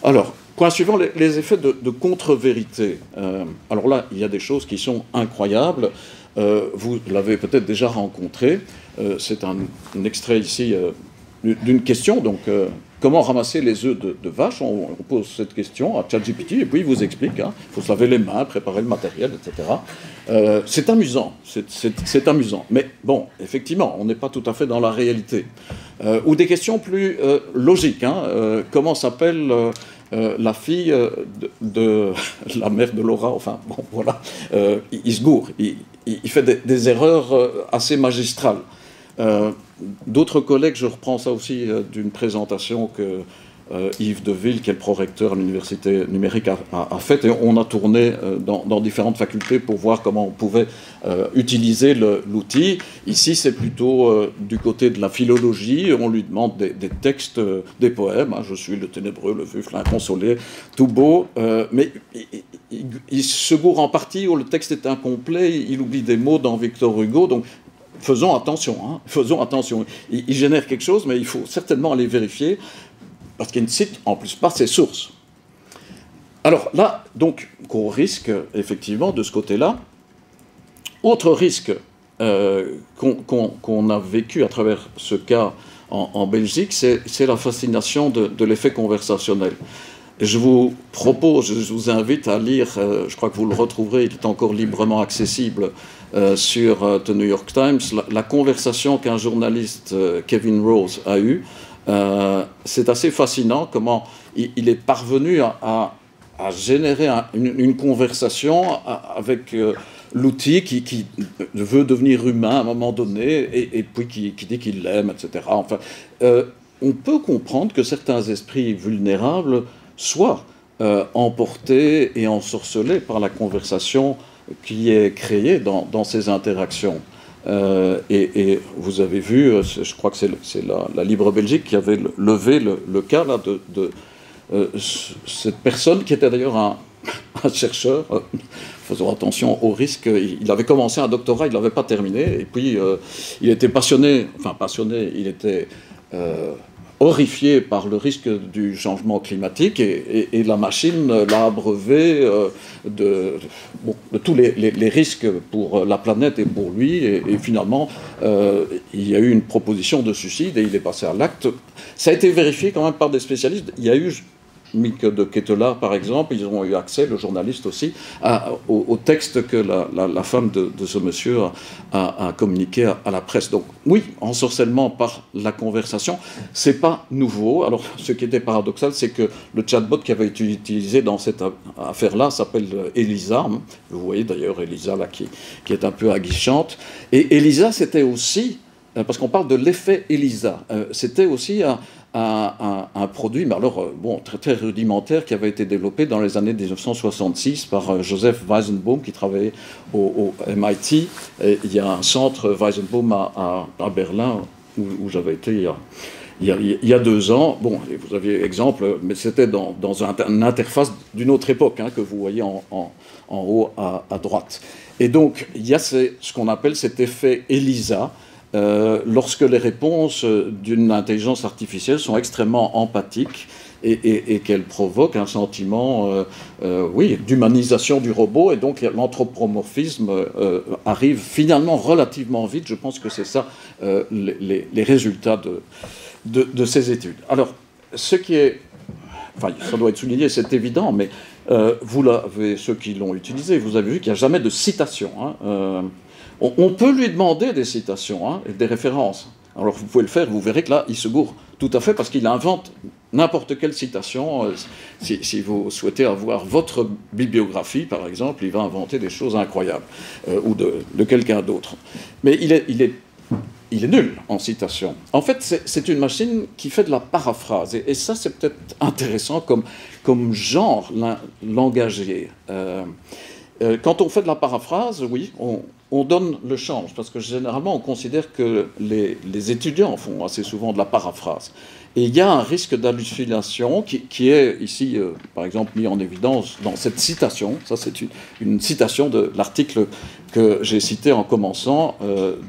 Alors, point suivant, les effets de contre-vérité. Alors là, il y a des choses qui sont incroyables. Vous l'avez peut-être déjà rencontré. C'est un extrait ici d'une question, donc... Comment ramasser les œufs de vache? On pose cette question à ChatGPT et puis il vous explique. Il faut se laver les mains, préparer le matériel, etc. C'est amusant, c'est amusant. Mais bon, effectivement, on n'est pas tout à fait dans la réalité. Ou des questions plus logiques. Comment s'appelle la fille de la mère de Laura? Enfin, bon, voilà. Il se gourre. Il fait des erreurs assez magistrales. D'autres collègues, je reprends ça aussi d'une présentation que Yves Deville, qui est le prorecteur à l'université numérique, a faite, et on a tourné dans différentes facultés pour voir comment on pouvait utiliser l'outil. Ici, c'est plutôt du côté de la philologie. On lui demande des textes, des poèmes. Je suis le ténébreux, le vuf, l'inconsolé, tout beau. Mais il se gourre en partie où le texte est incomplet. Il oublie des mots dans Victor Hugo. Donc, faisons attention, faisons attention. Il génère quelque chose, mais il faut certainement aller vérifier, parce qu'il ne cite en plus pas ses sources. Alors là, donc, gros risque, effectivement, de ce côté-là. Autre risque qu'on a vécu à travers ce cas en Belgique, c'est la fascination de l'effet conversationnel. Je vous propose, je vous invite à lire, je crois que vous le retrouverez, il est encore librement accessible sur The New York Times, la conversation qu'un journaliste, Kevin Rose, a eue. C'est assez fascinant comment il est parvenu à générer une conversation avec l'outil qui veut devenir humain à un moment donné, et puis qui dit qu'il l'aime, etc. Enfin, on peut comprendre que certains esprits vulnérables soient emportés et ensorcelés par la conversation qui est créée dans ces interactions. Et vous avez vu, je crois que c'est la Libre Belgique qui avait levé le cas là, de cette personne qui était d'ailleurs un chercheur. Faisons attention au risque. Il avait commencé un doctorat, il ne l'avait pas terminé, et puis il était passionné, il était horrifié par le risque du changement climatique, et la machine l'a abreuvé de tous les risques pour la planète et pour lui, et finalement il y a eu une proposition de suicide et il est passé à l'acte. Ça a été vérifié quand même par des spécialistes. Il y a eu Mick de Ketelaar, par exemple, ils ont eu accès, le journaliste aussi, au texte que la femme de ce monsieur a communiqué à la presse. Donc oui, ensorcellement par la conversation, c'est pas nouveau. Alors ce qui était paradoxal, c'est que le chatbot qui avait été utilisé dans cette affaire-là s'appelle Elisa. Vous voyez d'ailleurs Elisa là qui est un peu aguichante. Et Elisa, c'était aussi, parce qu'on parle de l'effet Elisa, c'était aussi un produit, mais alors bon, très, très rudimentaire, qui avait été développé dans les années 1966 par Joseph Weizenbaum, qui travaillait au MIT. Et il y a un centre Weizenbaum à Berlin où j'avais été il y a 2 ans. Bon, vous aviez exemple, mais c'était dans une interface d'une autre époque, hein, que vous voyez en haut à droite. Et donc, il y a ce qu'on appelle cet effet ELISA, lorsque les réponses d'une intelligence artificielle sont extrêmement empathiques et qu'elles provoquent un sentiment oui, d'humanisation du robot, et donc l'anthropomorphisme arrive finalement relativement vite. Je pense que c'est ça les résultats de ces études. Alors, ce qui est... Enfin, ça doit être souligné, c'est évident, mais vous l'avez, ceux qui l'ont utilisé, vous avez vu qu'il n'y a jamais de citation. Hein. On peut lui demander des citations, hein, et des références. Alors vous pouvez le faire, vous verrez que là, il se gourre tout à fait parce qu'il invente n'importe quelle citation. Si vous souhaitez avoir votre bibliographie, par exemple, il va inventer des choses incroyables, ou de quelqu'un d'autre. Mais il est nul en citation. En fait, c'est une machine qui fait de la paraphrase. Et ça, c'est peut-être intéressant comme genre langagier. Quand on fait de la paraphrase, oui, on donne le change, parce que généralement, on considère que les étudiants font assez souvent de la paraphrase. Et il y a un risque d'hallucination qui est ici, par exemple, mis en évidence dans cette citation. Ça, c'est une citation de l'article que j'ai cité en commençant,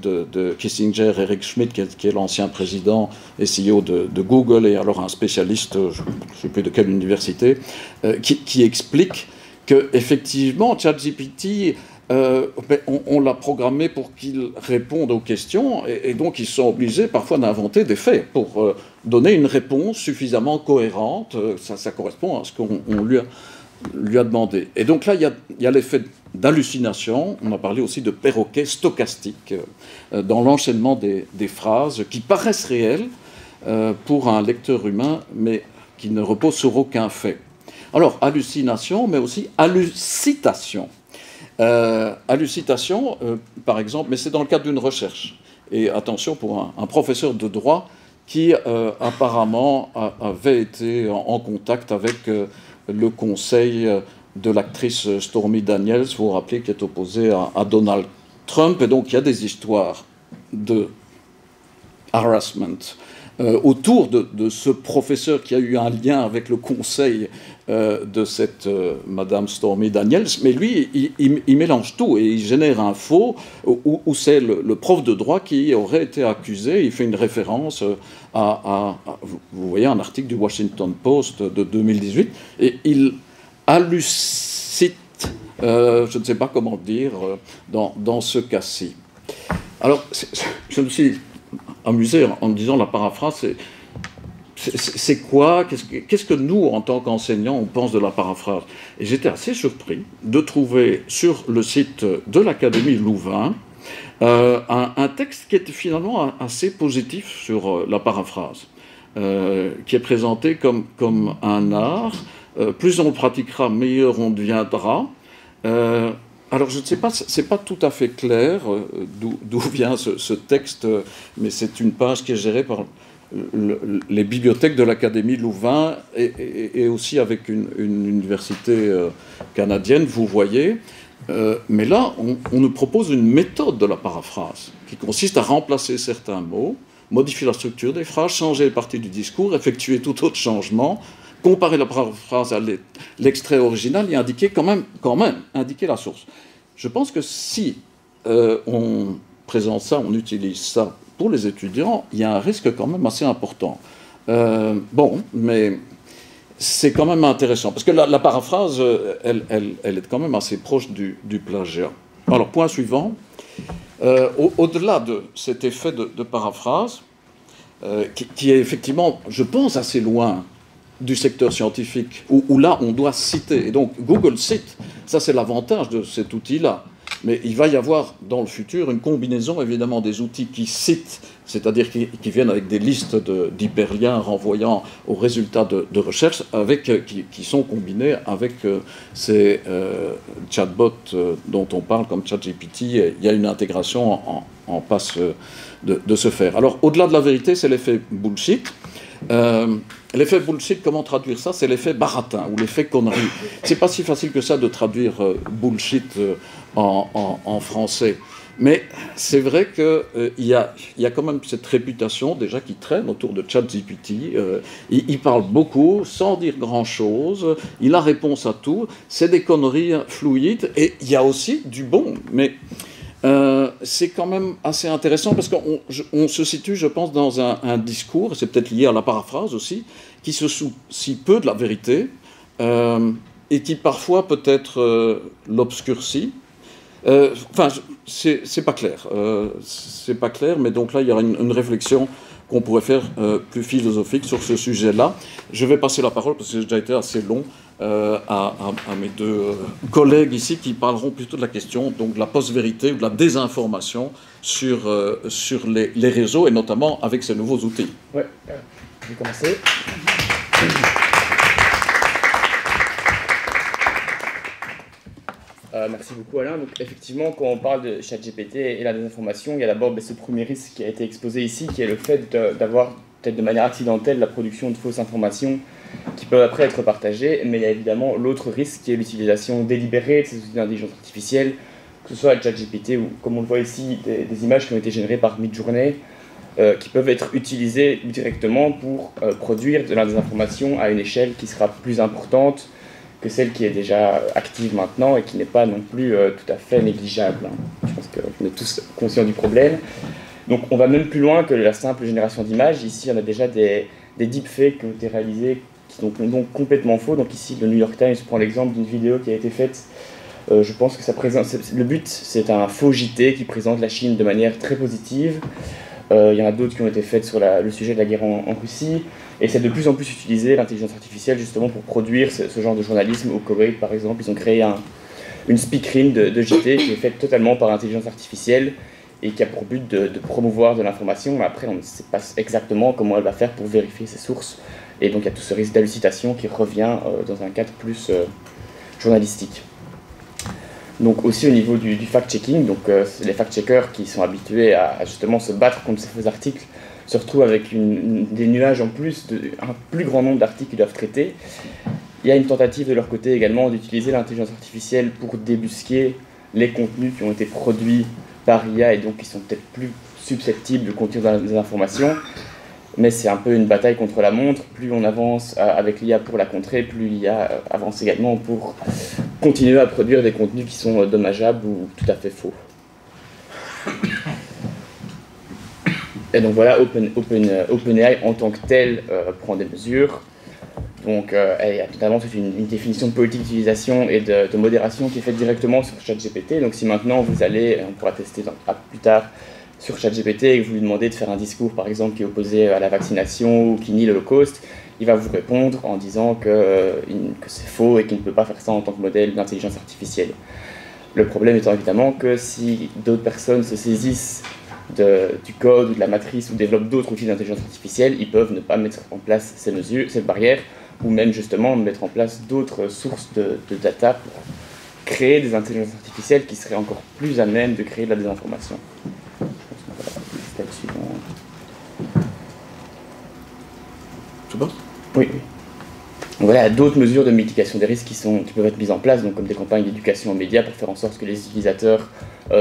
de Kissinger, Eric Schmidt, qui est l'ancien président et CEO de Google, et alors un spécialiste, je ne sais plus de quelle université, qui explique qu'effectivement, ChatGPT, on l'a programmé pour qu'il réponde aux questions, et donc ils sont obligés parfois d'inventer des faits pour donner une réponse suffisamment cohérente. Ça correspond à ce qu'on lui a demandé. Et donc là, il y a l'effet d'hallucination. On a parlé aussi de perroquet stochastique dans l'enchaînement des phrases qui paraissent réelles pour un lecteur humain, mais qui ne reposent sur aucun fait. Alors, hallucination, mais aussi hallucitation. Hallucitation, par exemple, mais c'est dans le cadre d'une recherche. Et attention, pour un professeur de droit qui apparemment avait été en contact avec le conseil de l'actrice Stormy Daniels, vous vous rappelez, qui est opposée à Donald Trump. Et donc, il y a des histoires de harassment autour de ce professeur qui a eu un lien avec le conseil de cette Madame Stormy Daniels, mais lui, il mélange tout et il génère un faux où c'est le prof de droit qui aurait été accusé. Il fait une référence vous voyez, un article du Washington Post de 2018, et il hallucite, je ne sais pas comment dire, dans ce cas-ci. Alors, je me suis amusé en me disant, la paraphrase, c'est quoi? Qu'est-ce que nous, en tant qu'enseignants, on pense de la paraphrase? Et j'étais assez surpris de trouver sur le site de l'Académie Louvain un texte qui était finalement assez positif sur la paraphrase, qui est présenté comme un art. Plus on le pratiquera, meilleur on deviendra. Alors, je ne sais pas, c'est pas tout à fait clair d'où vient ce texte, mais c'est une page qui est gérée par les bibliothèques de l'Académie Louvain et aussi avec une université canadienne, vous voyez. Mais là, on nous propose une méthode de la paraphrase qui consiste à remplacer certains mots, modifier la structure des phrases, changer les parties du discours, effectuer tout autre changement, comparer la paraphrase à l'extrait original et indiquer quand même indiquer la source. Je pense que si on présente ça, on utilise ça pour les étudiants, il y a un risque quand même assez important. Bon, mais c'est quand même intéressant, parce que la paraphrase, elle est quand même assez proche du plagiat. Alors, point suivant, au-delà de cet effet de paraphrase, qui est effectivement, je pense, assez loin du secteur scientifique, où là, on doit citer. Et donc, Google cite. Ça, c'est l'avantage de cet outil-là. Mais il va y avoir, dans le futur, une combinaison, évidemment, des outils qui citent, c'est-à-dire qui viennent avec des listes d'hyperliens renvoyant aux résultats de recherche, qui sont combinés avec ces chatbots dont on parle, comme ChatGPT. Il y a une intégration en passe de se faire. Alors, au-delà de la vérité, c'est l'effet bullshit. L'effet bullshit, comment traduire ça? C'est l'effet baratin ou l'effet connerie. C'est pas si facile que ça de traduire bullshit en français. Mais c'est vrai qu'il y a quand même cette réputation déjà qui traîne autour de ChatGPT. Il parle beaucoup, sans dire grand-chose. Il a réponse à tout. C'est des conneries fluides. Et il y a aussi du bon. Mais c'est quand même assez intéressant parce qu'on se situe, je pense, dans un discours, c'est peut-être lié à la paraphrase aussi, qui se soucie peu de la vérité et qui parfois peut-être l'obscurcit. Enfin, c'est pas clair. C'est pas clair, mais donc là, il y aura une réflexion qu'on pourrait faire plus philosophique sur ce sujet-là. Je vais passer la parole, parce que j'ai déjà été assez long, à mes deux collègues ici qui parleront plutôt de la question donc, de la post-vérité ou de la désinformation sur les réseaux, et notamment avec ces nouveaux outils. Ouais, je vais commencer. Merci beaucoup Alain. Donc, effectivement, quand on parle de ChatGPT et la désinformation, il y a d'abord ce premier risque qui a été exposé ici, qui est le fait d'avoir peut-être de manière accidentelle la production de fausses informations qui peuvent après être partagées, mais il y a évidemment l'autre risque qui est l'utilisation délibérée de ces outils d'intelligence artificielle, que ce soit ChatGPT ou, comme on le voit ici, des images qui ont été générées par Midjourney, qui peuvent être utilisées directement pour produire de la désinformation à une échelle qui sera plus importante que celle qui est déjà active maintenant et qui n'est pas non plus tout à fait négligeable. Je pense qu'on est tous conscients du problème. Donc on va même plus loin que la simple génération d'images. Ici, on a déjà des deepfakes qui ont été réalisés qui sont donc complètement faux. Donc ici, le New York Times prend l'exemple d'une vidéo qui a été faite. Je pense que ça présente. Le but, c'est un faux JT qui présente la Chine de manière très positive. Il y en a d'autres qui ont été faites sur le sujet de la guerre en Russie. Et c'est de plus en plus utilisé, l'intelligence artificielle, justement pour produire ce genre de journalisme. Au Koweït, par exemple, ils ont créé une speakerine de JT qui est faite totalement par intelligence artificielle et qui a pour but de promouvoir de l'information. Mais après, on ne sait pas exactement comment elle va faire pour vérifier ses sources. Et donc, il y a tout ce risque d'hallucination qui revient dans un cadre plus journalistique. Donc aussi au niveau du fact-checking, donc les fact-checkers qui sont habitués à justement se battre contre ces faux articles se retrouvent avec des nuages en plus, un plus grand nombre d'articles qu'ils doivent traiter. Il y a une tentative de leur côté également d'utiliser l'intelligence artificielle pour débusquer les contenus qui ont été produits par IA et donc qui sont peut-être plus susceptibles de contenir des informations. Mais c'est un peu une bataille contre la montre. Plus on avance avec l'IA pour la contrer, plus l'IA avance également pour continuer à produire des contenus qui sont dommageables ou tout à fait faux. Et donc voilà, OpenAI en tant que tel prend des mesures. Donc il y a notamment toute une définition de politique d'utilisation et de modération qui est faite directement sur ChatGPT. Donc si maintenant vous allez, on pourra tester plus tard, sur ChatGPT et que vous lui demandez de faire un discours par exemple qui est opposé à la vaccination ou qui nie l'Holocauste, il va vous répondre en disant que c'est faux et qu'il ne peut pas faire ça en tant que modèle d'intelligence artificielle. Le problème étant évidemment que si d'autres personnes se saisissent du code ou de la matrice ou développent d'autres outils d'intelligence artificielle, ils peuvent ne pas mettre en place ces mesures, cette barrière, ou même justement mettre en place d'autres sources de data pour créer des intelligences artificielles qui seraient encore plus à même de créer de la désinformation. Tout bon ? Oui. Donc voilà, d'autres mesures de mitigation des risques qui peuvent être mises en place, donc comme des campagnes d'éducation aux médias pour faire en sorte que les utilisateurs,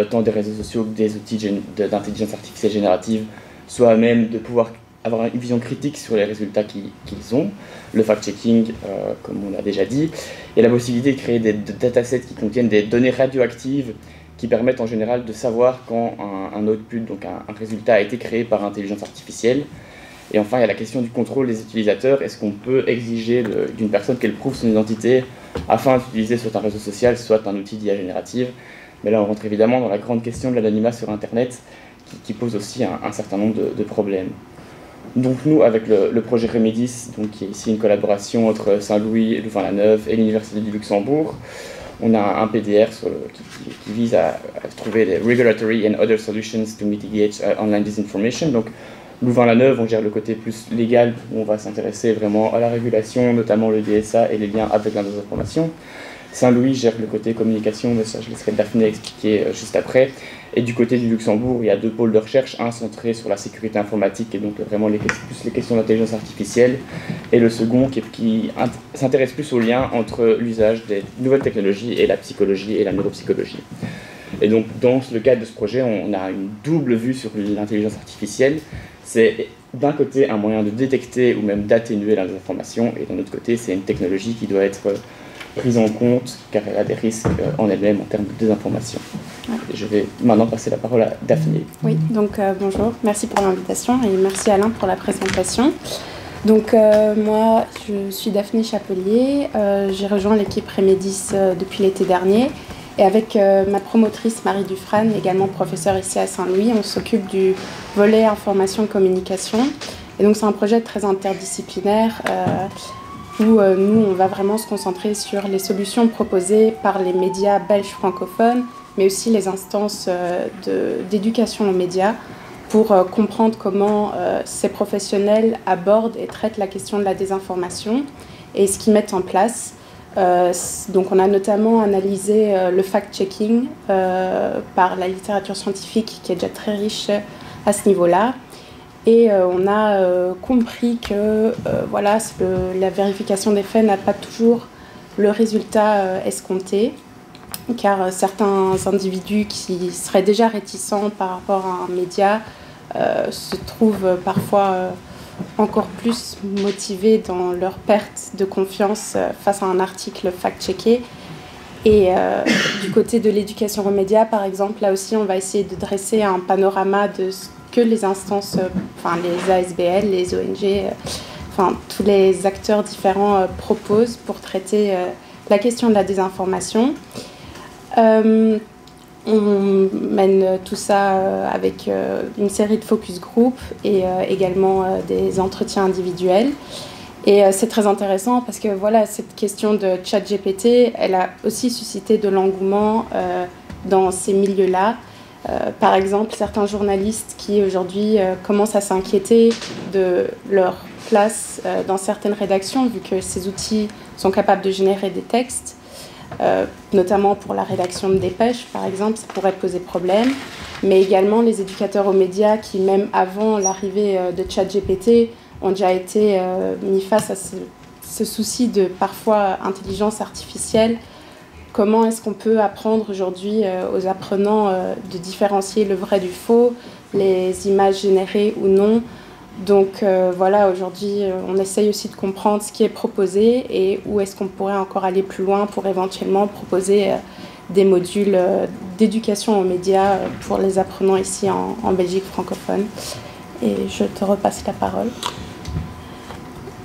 tant des réseaux sociaux que des outils d'intelligence artificielle générative, soient à même de pouvoir avoir une vision critique sur les résultats qu'ils ont. Le fact-checking, comme on l'a déjà dit, et la possibilité de créer des datasets qui contiennent des données radioactives qui permettent en général de savoir quand un output, donc un résultat, a été créé par intelligence artificielle. Et enfin, il y a la question du contrôle des utilisateurs. Est-ce qu'on peut exiger d'une personne qu'elle prouve son identité afin d'utiliser soit un réseau social, soit un outil d'IA générative? Mais là, on rentre évidemment dans la grande question de l'anonymat sur Internet qui pose aussi un certain nombre de problèmes. Donc nous, avec le projet Remedis, donc qui est ici une collaboration entre Saint-Louis, Louvain-la-Neuve et l'Université du Luxembourg, on a un PDR qui vise à trouver les regulatory and other solutions to mitigate online disinformation. Donc Louvain-la-Neuve, on gère le côté plus légal, où on va s'intéresser vraiment à la régulation, notamment le DSA et les liens avec la désinformation. Saint-Louis gère le côté communication, mais ça je laisserai Daphné expliquer juste après. Et du côté du Luxembourg, il y a 2 pôles de recherche, un centré sur la sécurité informatique et donc vraiment plus les questions d'intelligence artificielle, et le second qui s'intéresse plus au lien entre l'usage des nouvelles technologies et la psychologie et la neuropsychologie. Et donc dans le cadre de ce projet, on a une double vue sur l'intelligence artificielle. C'est d'un côté un moyen de détecter ou même d'atténuer la désinformation, et d'un autre côté c'est une technologie qui doit être prise en compte car elle a des risques en elle-même en termes de désinformation. Ouais. Je vais maintenant passer la parole à Daphné. Oui, donc bonjour, merci pour l'invitation et merci Alain pour la présentation. Donc moi je suis Daphné Chapelier, j'ai rejoint l'équipe Remedis depuis l'été dernier, et avec ma promotrice Marie Dufrane, également professeure ici à Saint-Louis, on s'occupe du volet information-communication. Et donc c'est un projet très interdisciplinaire où nous, on va vraiment se concentrer sur les solutions proposées par les médias belges francophones, mais aussi les instances d'éducation aux médias, pour comprendre comment ces professionnels abordent et traitent la question de la désinformation et ce qu'ils mettent en place. Donc on a notamment analysé le fact-checking par la littérature scientifique qui est déjà très riche à ce niveau-là. Et on a compris que voilà, la vérification des faits n'a pas toujours le résultat escompté, car certains individus qui seraient déjà réticents par rapport à un média se trouvent parfois encore plus motivés dans leur perte de confiance face à un article fact-checké. Et du côté de l'éducation aux médias, par exemple, là aussi, on va essayer de dresser un panorama de ce que les instances, enfin les ASBL, les ONG, enfin tous les acteurs différents proposent pour traiter la question de la désinformation. On mène tout ça avec une série de focus group et également des entretiens individuels. Et c'est très intéressant parce que voilà, cette question de ChatGPT, elle a aussi suscité de l'engouement dans ces milieux-là. Par exemple, certains journalistes qui aujourd'hui commencent à s'inquiéter de leur place dans certaines rédactions, vu que ces outils sont capables de générer des textes, notamment pour la rédaction de dépêches, par exemple, ça pourrait poser problème. Mais également les éducateurs aux médias qui, même avant l'arrivée de ChatGPT, ont déjà été mis face à ce souci de parfois intelligence artificielle. Comment est-ce qu'on peut apprendre aujourd'hui aux apprenants de différencier le vrai du faux, les images générées ou non? Donc voilà, aujourd'hui, on essaye aussi de comprendre ce qui est proposé et où est-ce qu'on pourrait encore aller plus loin pour éventuellement proposer des modules d'éducation aux médias pour les apprenants ici en Belgique francophone. Et je te repasse la parole.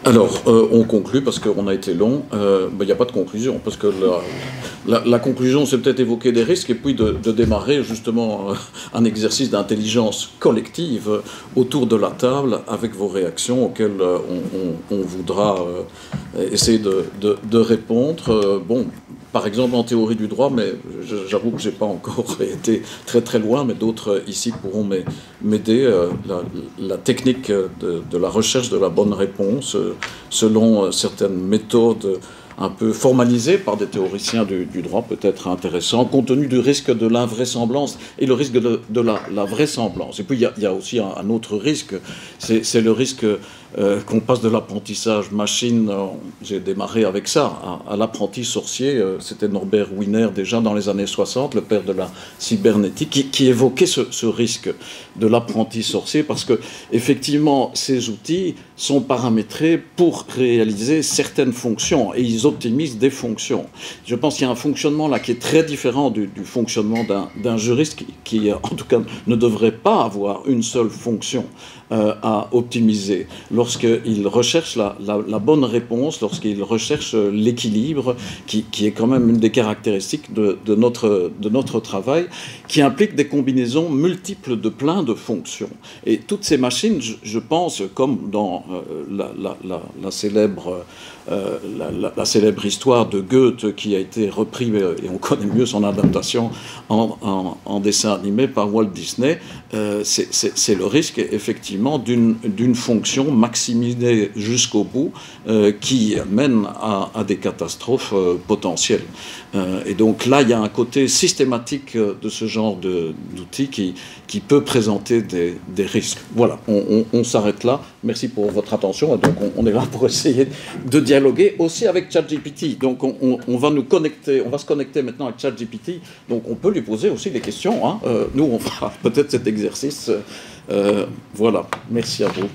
Alors, on conclut parce qu'on a été long. Il n'y a pas de conclusion, parce que la conclusion, c'est peut-être évoquer des risques et puis de démarrer justement un exercice d'intelligence collective autour de la table avec vos réactions auxquelles on voudra essayer de répondre. Bon, par exemple en théorie du droit, mais j'avoue que je n'ai pas encore été très très loin, mais d'autres ici pourront m'aider. La technique de la recherche de la bonne réponse selon certaines méthodes un peu formalisées par des théoriciens du droit peut être intéressant, compte tenu du risque de l'invraisemblance et le risque de la vraisemblance. Et puis il y a aussi un autre risque, c'est le risque qu'on passe de l'apprentissage machine, j'ai démarré avec ça, à l'apprenti sorcier. C'était Norbert Wiener déjà dans les années 60, le père de la cybernétique, qui évoquait ce risque de l'apprenti sorcier, parce que effectivement ces outils sont paramétrés pour réaliser certaines fonctions et ils ils optimisent des fonctions. Je pense qu'il y a un fonctionnement là qui est très différent du fonctionnement d'un juriste qui, en tout cas, ne devrait pas avoir une seule fonction à optimiser. Lorsqu'il recherche la bonne réponse, lorsqu'il recherche l'équilibre, qui est quand même une des caractéristiques de notre travail, qui implique des combinaisons multiples de plein de fonctions. Et toutes ces machines, je pense, comme dans la célèbre histoire de Goethe qui a été reprise, et on connaît mieux son adaptation en dessin animé par Walt Disney, c'est le risque effectivement d'une fonction maximisée jusqu'au bout qui mène à des catastrophes potentielles. Et donc là, il y a un côté systématique de ce genre d'outils qui peut présenter des risques. Voilà, on s'arrête là. Merci pour votre attention. Donc on est là pour essayer de dialoguer aussi avec ChatGPT. Donc on va se connecter maintenant avec ChatGPT. Donc on peut lui poser aussi des questions. Hein. Nous, on fera peut-être cet exercice. Voilà, merci à vous.